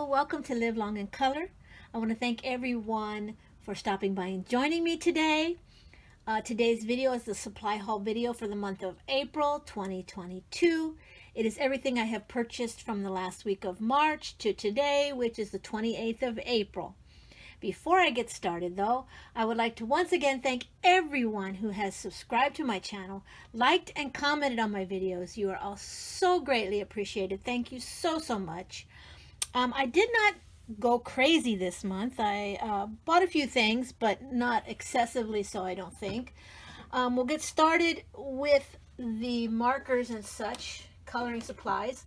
welcome to Live Long in Color. I want to thank everyone for stopping by and joining me today. Today's video is the supply haul video for the month of April 2022. It is everything I have purchased from the last week of March to today, which is the 28th of April. Before I get started though, I would like to once again thank everyone who has subscribed to my channel, liked and commented on my videos. You are all so greatly appreciated. Thank you so much. I did not go crazy this month. I bought a few things, but not excessively so, I don't think. We'll get started with the markers and such, coloring supplies.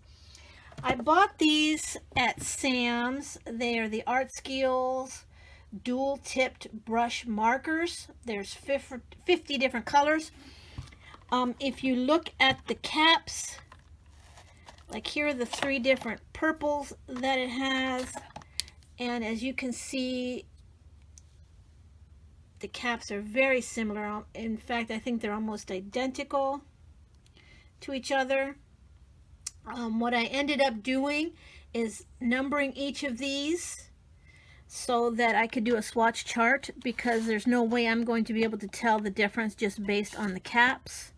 I bought these at Sam's. They are the Art Skills dual tipped brush markers. There's 50 different colors. If you look at the caps, like here are the 3 different purples that it has, and as you can see, the caps are very similar. In fact, I think they're almost identical to each other. What I ended up doing is numbering each of these so that I could do a swatch chart, because there's no way I'm going to be able to tell the difference just based on the caps.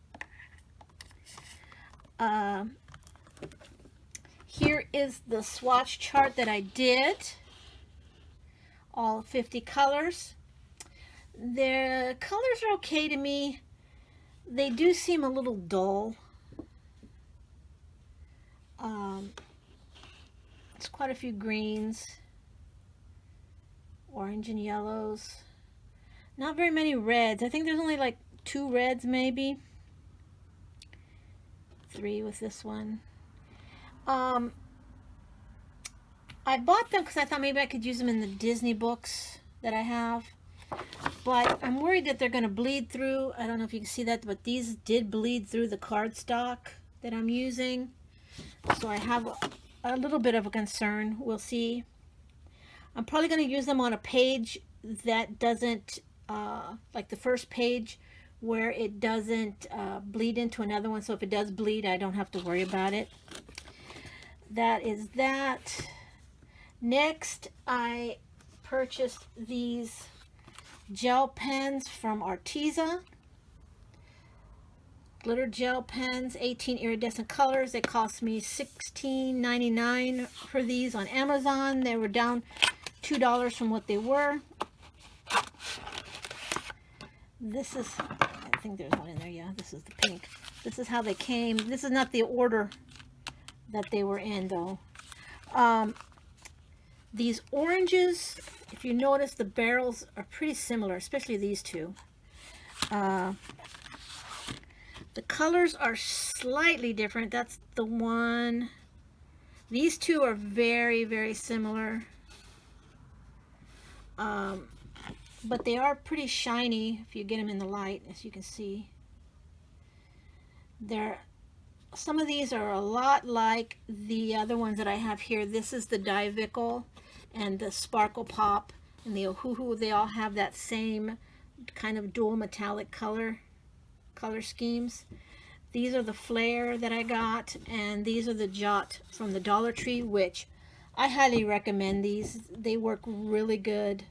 Here is the swatch chart that I did, all 50 colors. The colors are okay to me. They do seem a little dull. It's quite a few greens, orange and yellows. Not very many reds. I think there's only like 2 reds, maybe 3 with this one. I bought them because I thought maybe I could use them in the Disney books that I have, but I'm worried that they're going to bleed through. I don't know if you can see that, but these did bleed through the cardstock that I'm using, so I have a little bit of a concern. We'll see. I'm probably going to use them on a page that doesn't, like the first page, where it doesn't bleed into another one, so if it does bleed, I don't have to worry about it. That is that. Next, I purchased these gel pens from Arteza. Glitter gel pens, 18 iridescent colors. They cost me $16.99 for these on Amazon. They were down $2 from what they were. This is, I think there's one in there, yeah, this is the pink. This is how they came. This is not the order that they were in though. These oranges, if you notice, the barrels are pretty similar, especially these two. The colors are slightly different. That's the one. These two are very similar. But they are pretty shiny if you get them in the light, as you can see. Some of these are a lot like the other ones that I have here. This is the Divical and the Sparkle Pop and the Ohuhu. They all have that same kind of dual metallic color schemes. These are the Flare that I got, and these are the Jot from the Dollar Tree, which I highly recommend. These, they work really good.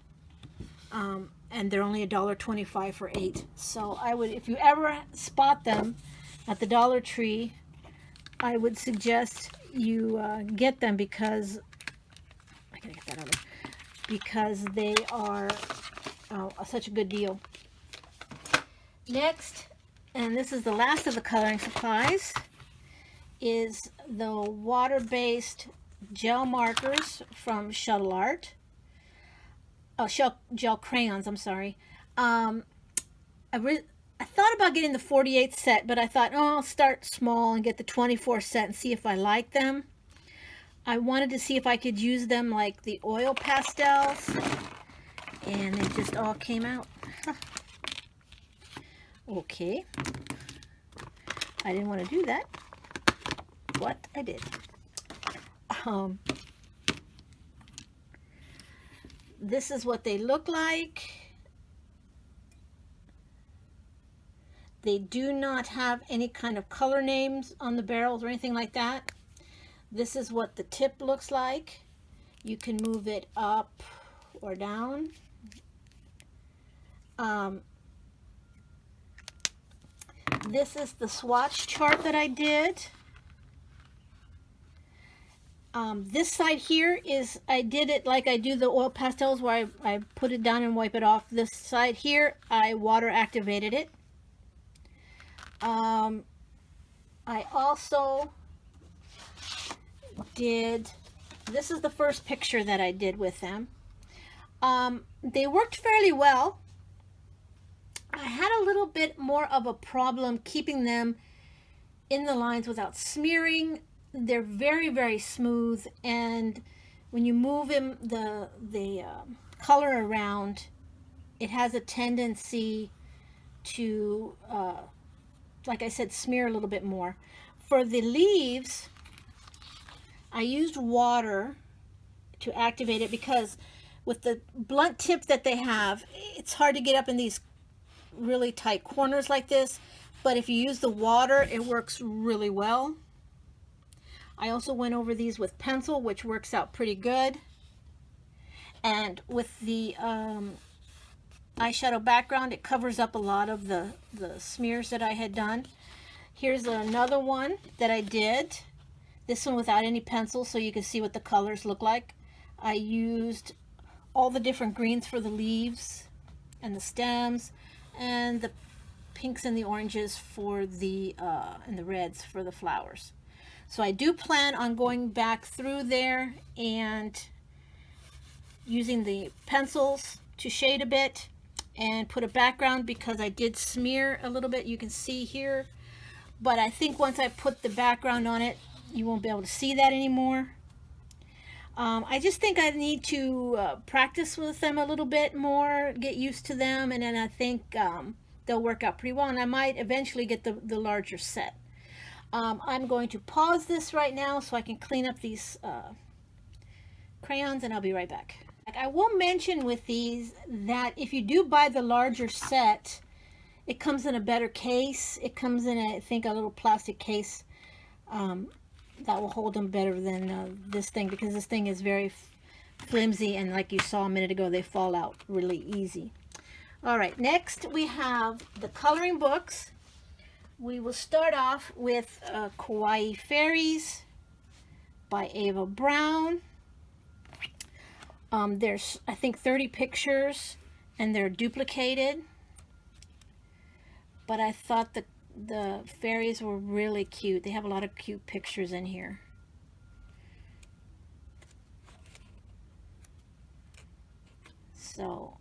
And they're only $1.25 for 8. So I would, if you ever spot them at the Dollar Tree, I would suggest you get them, because I gotta get that out of there, because they are such a good deal. Next, and this is the last of the coloring supplies, is the water-based gel markers from Shuttle Art. Oh, gel crayons, I'm sorry. I thought about getting the 48 set, but I thought, oh, I'll start small and get the 24 set and see if I like them. I wanted to see if I could use them like the oil pastels, and they just all came out. Okay. I didn't want to do that, but I did. This is what they look like. They do not have any kind of color names on the barrels or anything like that. This is what the tip looks like. You can move it up or down. This is the swatch chart that I did. This side here is, I did it like I do the oil pastels, where I put it down and wipe it off. This side here, I water activated it. I also did, this is the first picture that I did with them. They worked fairly well. I had a little bit more of a problem keeping them in the lines without smearing. They're very, very smooth, and when you move them, the color around, it has a tendency to, like I said, smear a little bit more. For the leaves, I used water to activate it because with the blunt tip that they have, it's hard to get up in these really tight corners like this, but if you use the water, it works really well. I also went over these with pencil, which works out pretty good. And with the eyeshadow background, it covers up a lot of the smears that I had done. Here's another one that I did. This one without any pencil, so you can see what the colors look like. I used all the different greens for the leaves and the stems, and the pinks and the oranges for the and the reds for the flowers. So I do plan on going back through there and using the pencils to shade a bit and put a background, because I did smear a little bit, you can see here. But I think once I put the background on it, you won't be able to see that anymore. I just think I need to practice with them a little bit more, get used to them, and then I think they'll work out pretty well, and I might eventually get the larger set. I'm going to pause this right now so I can clean up these crayons, and I'll be right back. I will mention with these that if you do buy the larger set, it comes in a better case. It comes in, I think, a little plastic case that will hold them better than this thing, because this thing is very flimsy, and like you saw a minute ago, they fall out really easy. All right, next we have the coloring books. We will start off with Kawaii Fairies by Ava Brown. There's, I think, 30 pictures, and they're duplicated. But I thought the fairies were really cute. They have a lot of cute pictures in here. So,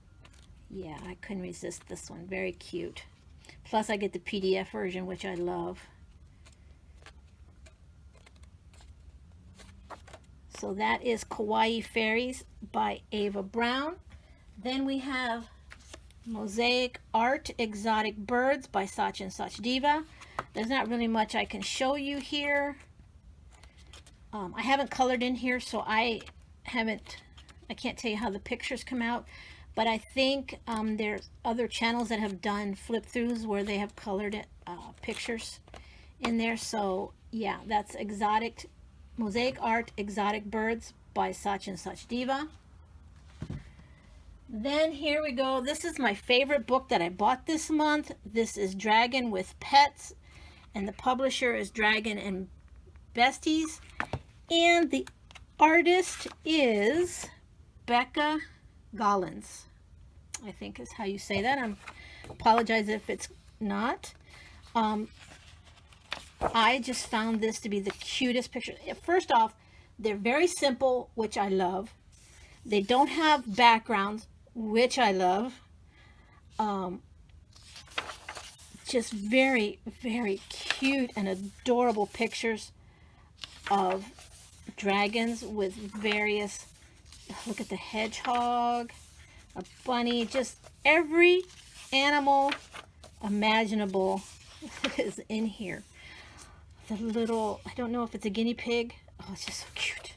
yeah, I couldn't resist this one. Very cute. Plus, I get the PDF version, which I love. So that is Kawaii Fairies by Ava Brown. Then we have Mosaic Art Exotic Birds by Such and Such Diva. There's not really much I can show you here. I haven't colored in here, so I can't tell you how the pictures come out. But I think there's other channels that have done flip-throughs where they have colored pictures in there. So yeah, that's Mosaic Art Exotic Birds by Such and Such Diva. Then here we go. This is my favorite book that I bought this month. This is Dragon with Pets, and the publisher is Dragon and Besties, and the artist is Becca Gollins, I think is how you say that. I apologize if it's not. I just found this to be the cutest picture. First off, they're very simple, which I love. They don't have backgrounds, which I love. Just very, very cute and adorable pictures of dragons with various, look at the hedgehog, a bunny, just every animal imaginable is in here. The little, I don't know if it's a guinea pig. Oh, it's just so cute.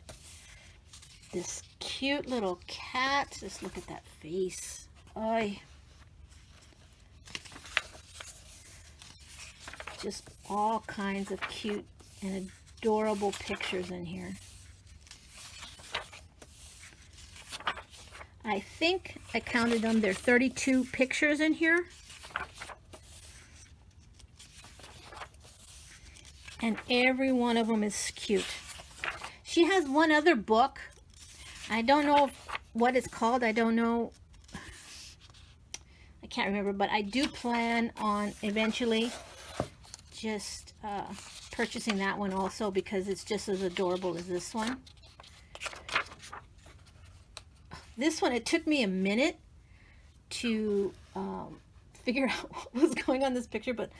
This cute little cat. Just look at that face. Ay. Just all kinds of cute and adorable pictures in here. I think I counted them. There are 32 pictures in here. And every one of them is cute. She has one other book. I don't know what it's called. I don't know. I can't remember, but I do plan on eventually just purchasing that one also because it's just as adorable as this one. This one, it took me a minute to figure out what was going on in this picture, but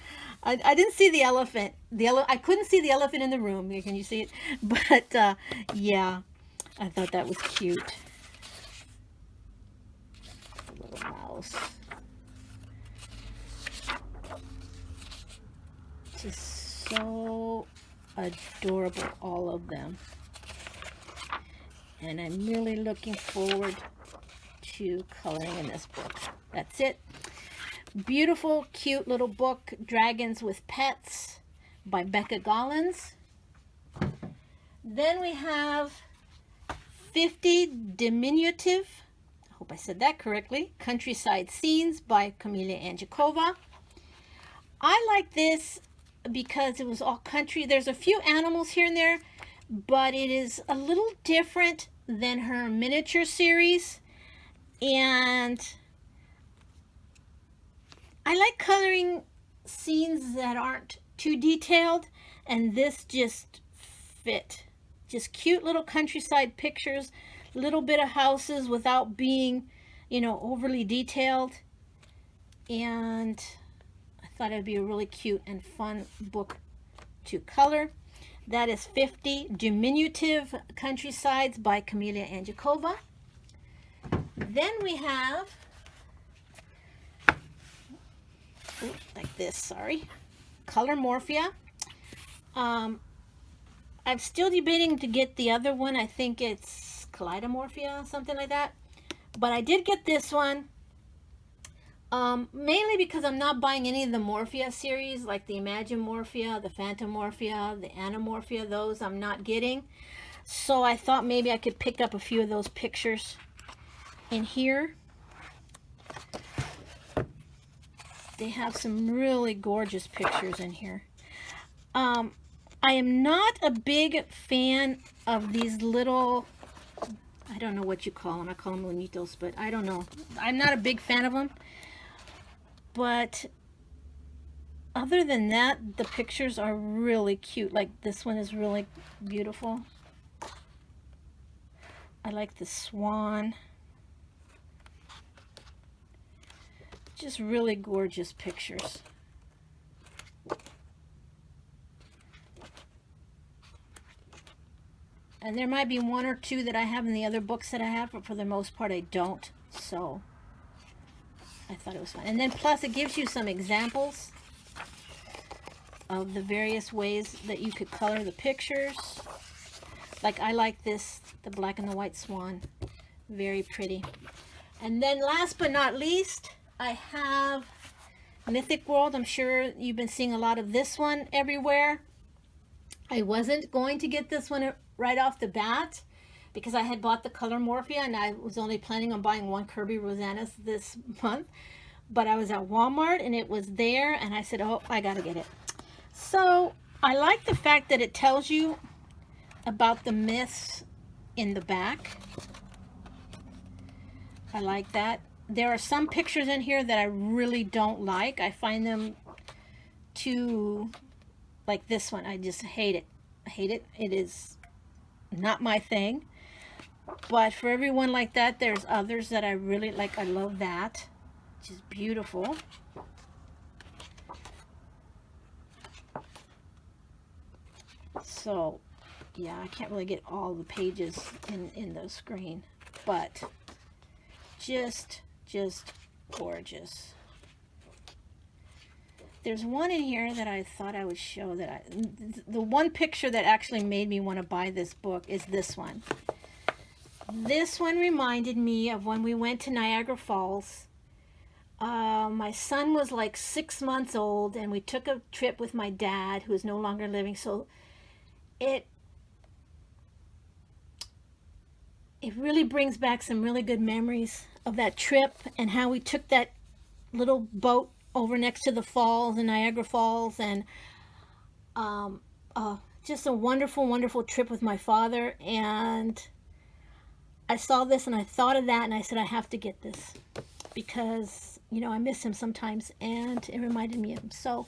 I didn't see the elephant. I couldn't see the elephant in the room. Can you see it? But yeah, I thought that was cute. The little mouse. Just so adorable, all of them. And I'm really looking forward to coloring in this book. That's it. Beautiful, cute little book, Dragons with Pets by Becca Gollins. Then we have 50 Diminutive, I hope I said that correctly, Countryside Scenes by Camelia Anjakova. I like this because it was all country. There's a few animals here and there, but it is a little different than her miniature series. And I like coloring scenes that aren't too detailed, and this just fit. Just cute little countryside pictures, little bit of houses without being, you know, overly detailed. And I thought it'd be a really cute and fun book to color. That is 50 Diminutive Countrysides by Camelia Anjakova. Then we have, like this, sorry, Color Morphia. I'm still debating to get the other one. I think it's Kaleidomorphia, something like that. But I did get this one. Mainly because I'm not buying any of the Morphia series, like the Imagine Morphia, the Phantom Morphia, the Anamorphia. Those I'm not getting. So I thought maybe I could pick up a few of those pictures in here. They have some really gorgeous pictures in here. I am not a big fan of these little, I don't know what you call them. I call them bonitos, but I don't know. I'm not a big fan of them. But other than that, the pictures are really cute. Like this one is really beautiful. I like the swan. Just really gorgeous pictures. And there might be one or two that I have in the other books that I have, but for the most part I don't. So I thought it was fun. And then plus it gives you some examples of the various ways that you could color the pictures. Like I like this, the black and the white swan. Very pretty. And then last but not least, I have Mythic World. I'm sure you've been seeing a lot of this one everywhere. I wasn't going to get this one right off the bat because I had bought the Color Morphia and I was only planning on buying one Kirby Rosanna's this month. But I was at Walmart and it was there and I said, oh, I gotta get it. So I like the fact that it tells you about the myths in the back. I like that. There are some pictures in here that I really don't like. I find them too, like this one, I just hate it. I hate it. It is not my thing. But for everyone like that, there's others that I really like. I love that, which is beautiful. So, yeah, I can't really get all the pages in the screen, but just gorgeous. There's one in here that I thought I would show that the one picture that actually made me want to buy this book is this one. This one reminded me of when we went to Niagara Falls. My son was like 6 months old and we took a trip with my dad who is no longer living. So it really brings back some really good memories of that trip and how we took that little boat over next to the falls and Niagara Falls, and just a wonderful, wonderful trip with my father. And I saw this and I thought of that, and I said, I have to get this because, you know, I miss him sometimes, and it reminded me of him. So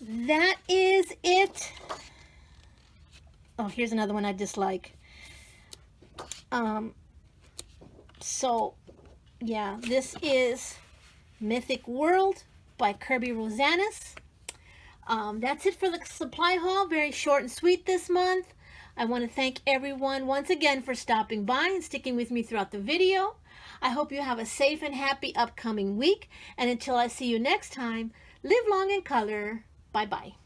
that is it. Oh, here's another one I dislike. So yeah, this is Mythic World by Kirby Rosanis. That's it for the supply haul. Very short and sweet this month. I want to thank everyone once again for stopping by and sticking with me throughout the video. I hope you have a safe and happy upcoming week. And until I see you next time, live long in color. Bye-bye.